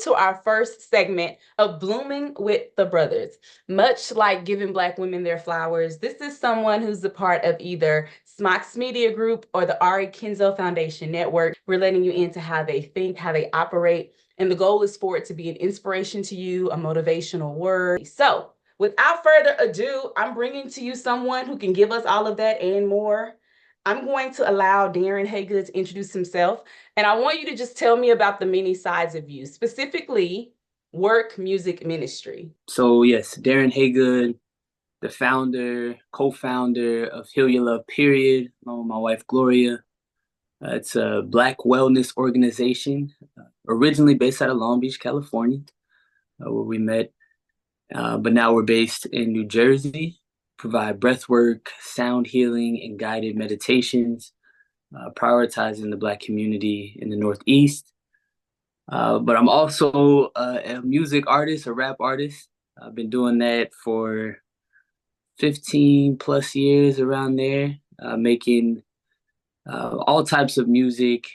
to our first segment of Blooming with the Brothers. Much like giving Black women their flowers, this is someone who's a part of either Smox Media Group or the Ari Kenzo Foundation Network. We're letting you into how they think, how they operate, and the goal is for it to be an inspiration to you, a motivational word. So, without further ado, I'm bringing to you someone who can give us all of that and more. I'm going to allow Darren Hagood to introduce himself, and I want you to just tell me about the many sides of you, specifically work, music, ministry. So yes, Darren Hagood, the founder, co-founder of Heal Your Love, period, along with my wife Gloria. It's a Black wellness organization, originally based out of Long Beach, California, where we met. But now we're based in New Jersey, provide breathwork, sound healing, and guided meditations, prioritizing the Black community in the Northeast. But I'm also a music artist, a rap artist. I've been doing that for 15 plus years around there, making all types of music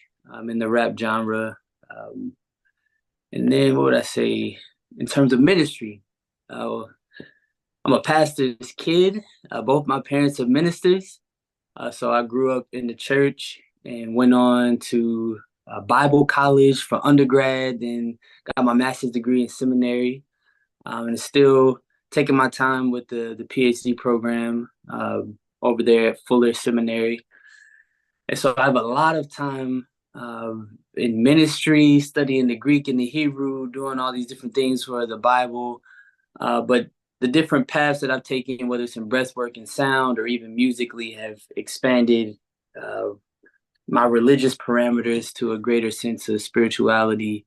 in the rap genre. And then what would I say in terms of ministry? I'm a pastor's kid. Both my parents are ministers. So I grew up in the church and went on to Bible college for undergrad, then got my master's degree in seminary, and still taking my time with the PhD program over there at Fuller Seminary. And so I have a lot of time in ministry, studying the Greek and the Hebrew, doing all these different things for the Bible. But the different paths that I've taken, whether it's in breathwork and sound or even musically, have expanded my religious parameters to a greater sense of spirituality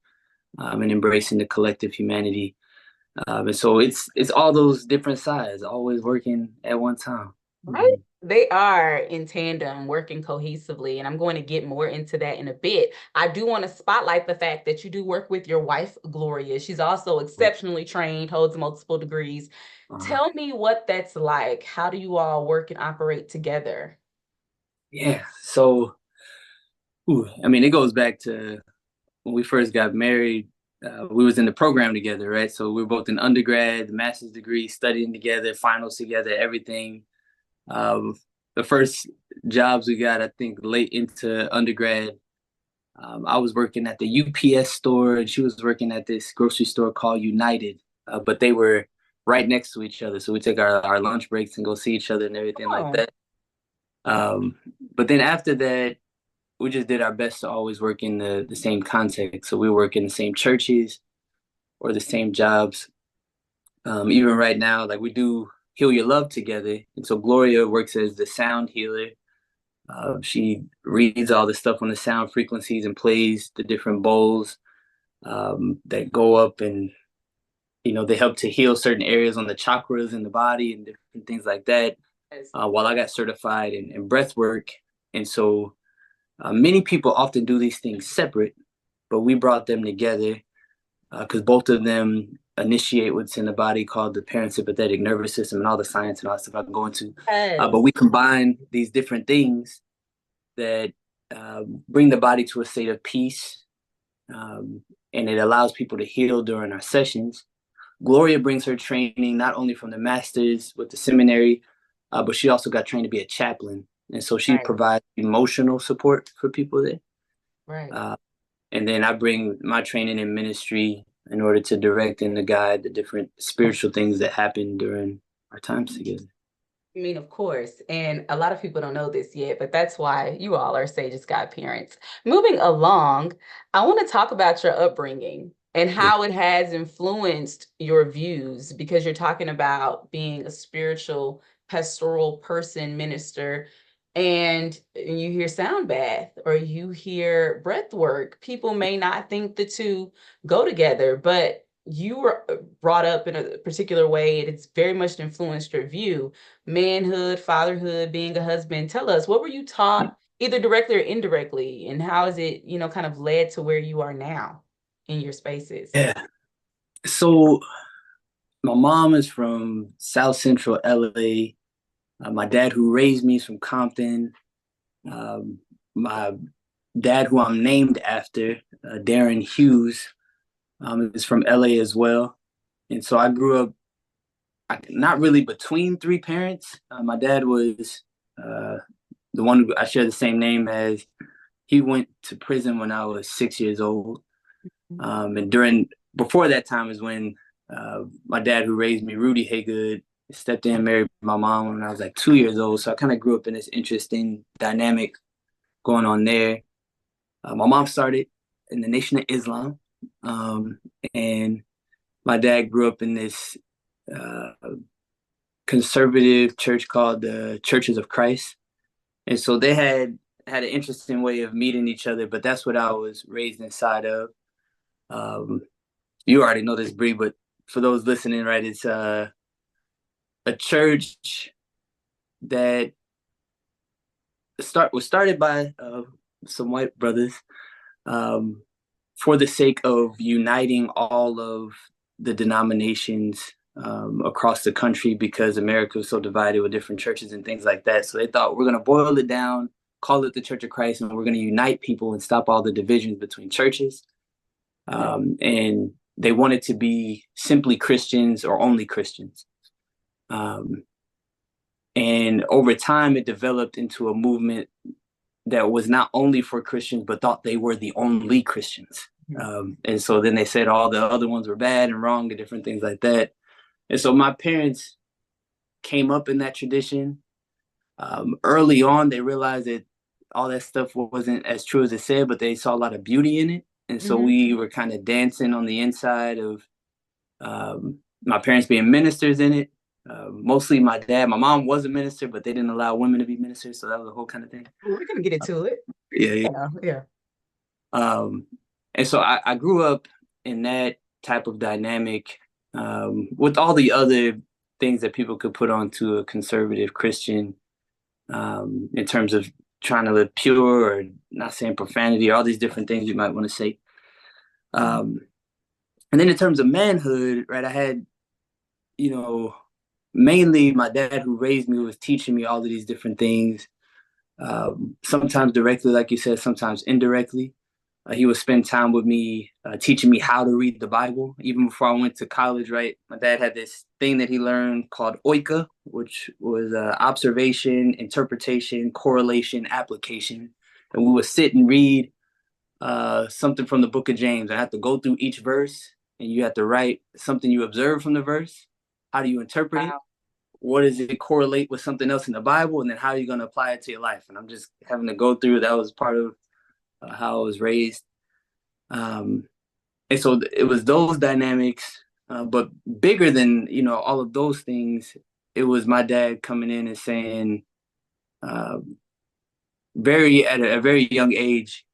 and embracing the collective humanity. And so it's all those different sides, always working at one time. Right? They are in tandem, working cohesively, and I'm going to get more into that in a bit. I do want to spotlight the fact that you do work with your wife, Gloria. She's also exceptionally trained, holds multiple degrees. Tell me what that's like. How do you all work and operate together? Yeah, so I mean, it goes back to when we first got married. We was in the program together, right? So we were both in undergrad, master's degree, studying together, finals together, everything. Um, the first jobs we got, I think, late into undergrad, I was working at the UPS store, and she was working at this grocery store called United. But they were right next to each other, so we take our lunch breaks and go see each other and everything like that. Um, but then after that, we just did our best to always work in the same context. So we work in the same churches or the same jobs. Even right now, like we do Heal Your Love together. And so Gloria works as the sound healer. She reads all the stuff on the sound frequencies and plays the different bowls that go up, and they help to heal certain areas on the chakras in the body and different things like that. While I got certified in breath work. And so many people often do these things separate, but we brought them together because both of them initiate what's in the body called the parasympathetic nervous system and all the science and all that stuff I can go into. But we combine these different things that bring the body to a state of peace, and it allows people to heal during our sessions. Gloria brings her training not only from the masters with the seminary, but she also got trained to be a chaplain. And so she provides emotional support for people there. Right. And then I bring my training in ministry in order to direct and to guide the different spiritual things that happen during our times together. I mean, of course, and a lot of people don't know this yet, but that's why you all are Sage's godparents. Moving along, I want to talk about your upbringing and how it has influenced your views, because you're talking about being a spiritual, pastoral person, minister, and you hear sound bath or you hear breath work. People may not think the two go together, but you were brought up in a particular way, and it's very much influenced your view. Manhood, fatherhood, being a husband. Tell us, what were you taught, either directly or indirectly, and how has it, kind of led to where you are now in your spaces? Yeah. So my mom is from South Central LA. My dad, who raised me, is from Compton. My dad, who I'm named after, Darren Hughes, Is from LA as well. And so I grew up not really between three parents. My dad was uh, the one who I share the same name as. He went to prison when I was 6 years old. And before that time is when my dad, who raised me, Rudy Hagood, stepped in and married my mom when I was like 2 years old. So I kind of grew up in this interesting dynamic going on there. My mom started in the Nation of Islam, um, and my dad grew up in this uh, conservative church called the Churches of Christ, and so they had an interesting way of meeting each other. But that's what I was raised inside of. Um, you already know this, Bree, but for those listening, right, it's a church that was started by some white brothers um, for the sake of uniting all of the denominations across the country because America was so divided with different churches and things like that. So they thought we're going to boil it down, call it the Church of Christ, and we're going to unite people and stop all the divisions between churches. And they wanted to be simply Christians or only Christians. Um, and over time, it developed into a movement that was not only for Christians, but thought they were the only Christians. And so then they said all the other ones were bad and wrong and different things like that. And so my parents came up in that tradition. Early on, they realized that all that stuff wasn't as true as it said, but they saw a lot of beauty in it. And so we were kind of dancing on the inside of my parents being ministers in it. Mostly my dad. My mom was a minister, but they didn't allow women to be ministers. So that was a whole kind of thing. We're gonna get into it. Yeah. Um, and so I grew up in that type of dynamic with all the other things that people could put onto a conservative Christian in terms of trying to live pure or not saying profanity or all these different things you might want to say. And then in terms of manhood, right, I had, mainly my dad who raised me was teaching me all of these different things, sometimes directly, like you said, sometimes indirectly. He would spend time with me, teaching me how to read the Bible. Even before I went to college, right? My dad had this thing that he learned called oika, which was observation, interpretation, correlation, application. And we would sit and read something from the book of James. I have to go through each verse, and you have to write something you observe from the verse. How do you interpret it? What does it correlate with something else in the Bible? And then how are you going to apply it to your life? And I'm just having to go through. That was part of how I was raised. And so it was those dynamics, but bigger than, all of those things, it was my dad coming in and saying, at a very young age,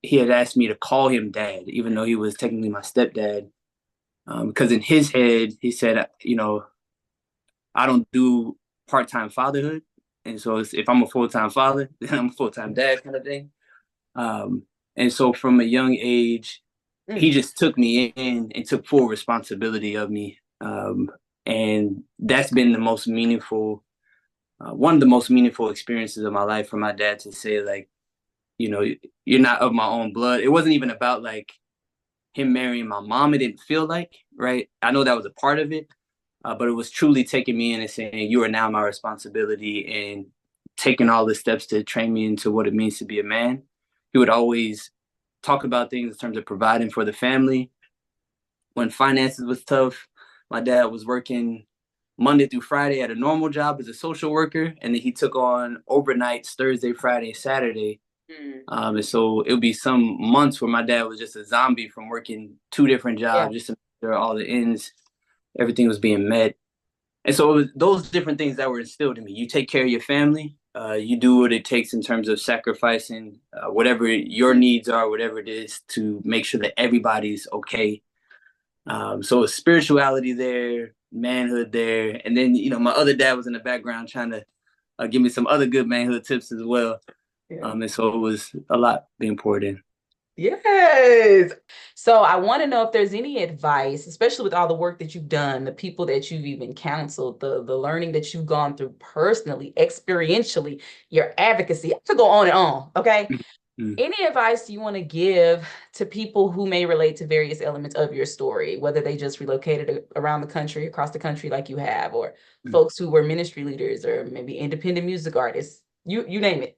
he had asked me to call him dad, even though he was technically my stepdad. Because in his head, he said, I don't do part-time fatherhood. And so if I'm a full-time father, then I'm a full-time dad kind of thing. And so from a young age, he just took me in and took full responsibility of me. And that's been the most meaningful, one of the most meaningful experiences of my life for my dad to say, like, you're not of my own blood. It wasn't even about like him marrying my mom. It didn't feel like, right? I know that was a part of it, but it was truly taking me in and saying, you are now my responsibility, and taking all the steps to train me into what it means to be a man. He would always talk about things in terms of providing for the family. When finances was tough, my dad was working Monday through Friday at a normal job as a social worker, and then he took on overnights Thursday, Friday, Saturday. And so it would be some months where my dad was just a zombie from working two different jobs just to make sure all the ends, everything was being met. And so it was those different things that were instilled in me. You take care of your family. You do what it takes in terms of sacrificing whatever your needs are, whatever it is, to make sure that everybody's okay. So spirituality there, manhood there, and then my other dad was in the background trying to give me some other good manhood tips as well. And so it was a lot being poured in. Yes. So I want to know if there's any advice, especially with all the work that you've done, the people that you've even counseled, the learning that you've gone through personally, experientially, your advocacy. I could go on and on. Okay. Mm. Any advice you want to give to people who may relate to various elements of your story, whether they just relocated around the country, across the country like you have, or Mm. folks who were ministry leaders or maybe independent music artists, you name it.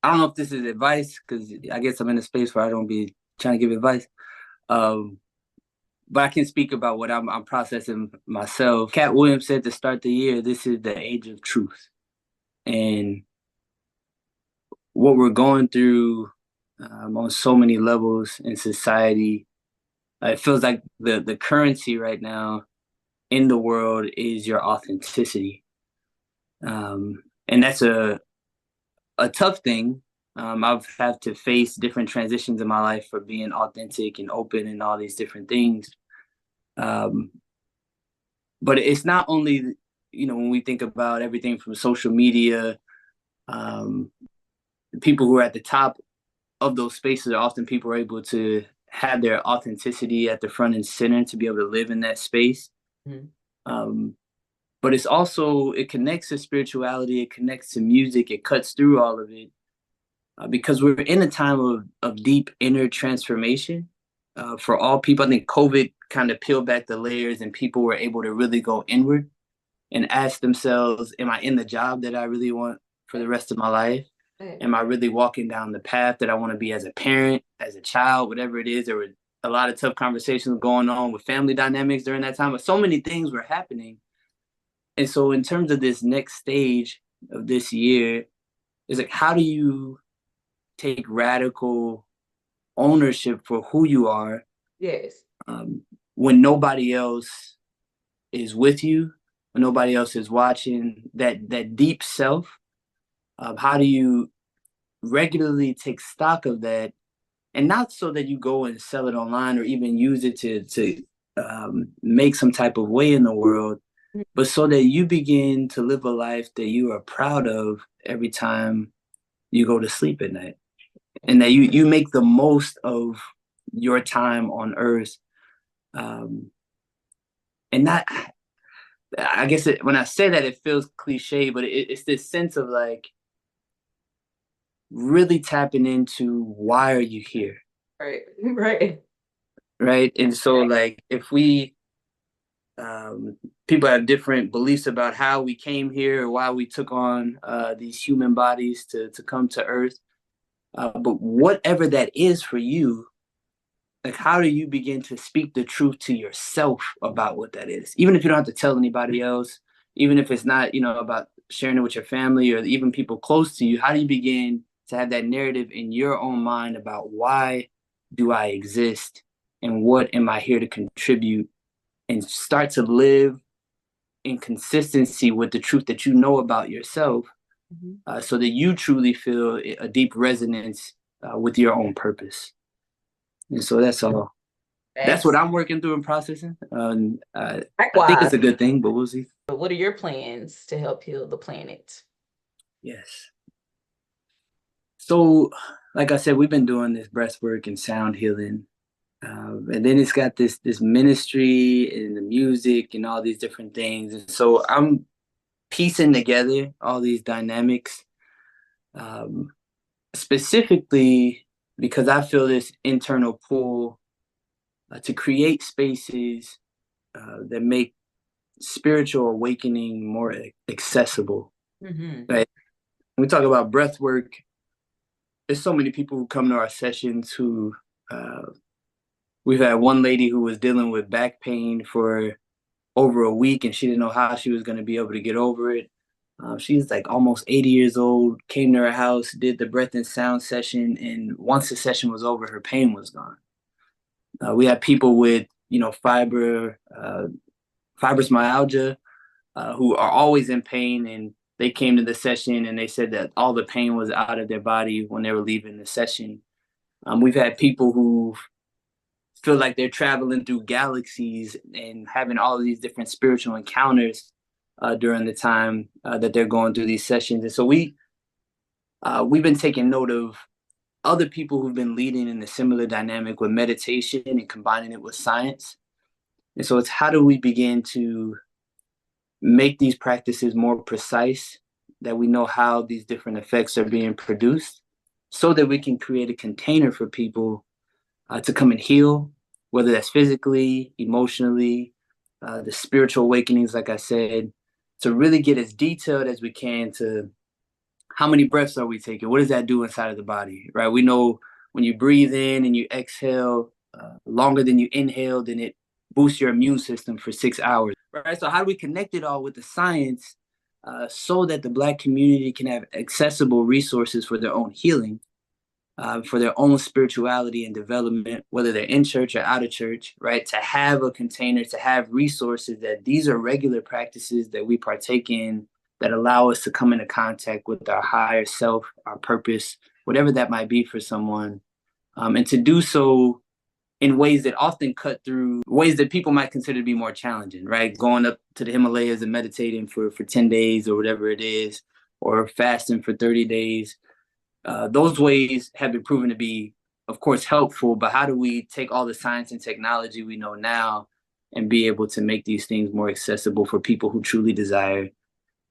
I don't know if this is advice because I guess I'm in a space where I don't be trying to give advice. Um, but I can speak about what I'm processing myself. Cat Williams said to start the year, this is the age of truth. And what we're going through on so many levels in society, it feels like the currency right now in the world is your authenticity. And that's a tough thing. I've had to face different transitions in my life for being authentic and open and all these different things. Um, but it's not only, when we think about everything from social media, um, people who are at the top of those spaces are often people who are able to have their authenticity at the front and center to be able to live in that space. Mm-hmm. Um, but it connects to spirituality, it connects to music, it cuts through all of it because we're in a time of deep inner transformation for all people. I think COVID kind of peeled back the layers and people were able to really go inward and ask themselves, am I in the job that I really want for the rest of my life? Am I really walking down the path that I want to be as a parent, as a child, whatever it is? There were a lot of tough conversations going on with family dynamics during that time, but so many things were happening. And so, in terms of this next stage of this year, it's like, how do you take radical ownership for who you are Yes. um, when nobody else is with you, when nobody else is watching? That deep self. How do you regularly take stock of that, and not so that you go and sell it online or even use it to make some type of way in the world, but so that you begin to live a life that you are proud of every time you go to sleep at night, and that you make the most of your time on earth. um, and not, I guess when I say that, it feels cliche, but it's this sense of like really tapping into why are you here, Right. Right. right? And so like if we um, people have different beliefs about how we came here or why we took on these human bodies to come to earth, but whatever that is for you, like how do you begin to speak the truth to yourself about what that is, even if you don't have to tell anybody else, even if it's not about sharing it with your family or even people close to you? How do you begin to have that narrative in your own mind about why do I exist and what am I here to contribute, and start to live in consistency with the truth that you know about yourself, Mm-hmm. so that you truly feel a deep resonance with your own purpose? And so that's all. That's what Thanks. I'm working through and processing. I think Likewise. it's a good thing, but we'll see. But what are your plans to help heal the planet? Yes. So, like I said, we've been doing this breath work and sound healing, and then it's got this ministry and the music and all these different things. And so I'm piecing together all these dynamics, um, specifically because I feel this internal pull to create spaces that make spiritual awakening more accessible. Mm-hmm. Right? When we talk about breath work, there's so many people who come to our sessions who uh, we've had one lady who was dealing with back pain for over a week and she didn't know how she was going to be able to get over it. She's like almost 80 years old, came to her house, did the breath and sound session, and once the session was over, her pain was gone. We had people with, fibromyalgia, who are always in pain, and they came to the session and they said that all the pain was out of their body when they were leaving the session. We've had people who feel like they're traveling through galaxies and having all of these different spiritual encounters during the time that they're going through these sessions. And so we've been taking note of other people who've been leading in a similar dynamic with meditation and combining it with science. And so it's how do we begin to make these practices more precise, that we know how these different effects are being produced, so that we can create a container for people to come and heal, whether that's physically, emotionally, the spiritual awakenings, like I said, to really get as detailed as we can to how many breaths are we taking? What does that do inside of the body, right? We know when you breathe in and you exhale longer than you inhale, then it boosts your immune system for 6 hours, right? So how do we connect it all with the science so that the Black community can have accessible resources for their own healing, for their own spirituality and development, whether they're in church or out of church, right? To have a container, to have resources that these are regular practices that we partake in that allow us to come into contact with our higher self, our purpose, whatever that might be for someone, and to do so in ways that often cut through ways that people might consider to be more challenging, right? Going up to the Himalayas and meditating for 10 days or whatever it is, or fasting for 30 days. Those ways have been proven to be, of course, helpful, but how do we take all the science and technology we know now and be able to make these things more accessible for people who truly desire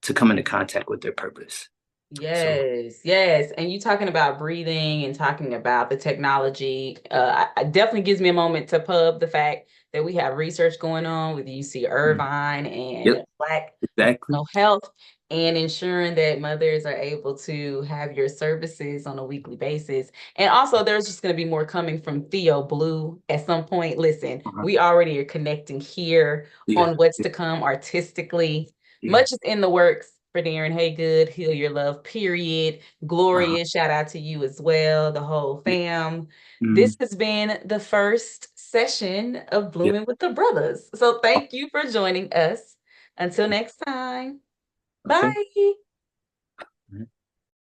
to come into contact with their purpose? So, Yes, yes. And you talking about breathing and talking about the technology, it definitely gives me a moment to pub the fact that we have research going on with UC Irvine and yep, Black exactly. mental health and ensuring that mothers are able to have your services on a weekly basis. And also, there's just going to be more coming from Theo Blue at some point. Listen, Uh-huh. we already are connecting here Yeah, on what's yeah, to come artistically. yeah. Much is in the works for Darren Hagood, Heal Your Love, period. Uh-huh. Gloria, shout out to you as well, the whole Yeah. fam. Mm, This has been the first session of yeah. Blooming with the Brothers. So thank you for joining us. Until next time. Okay. Bye.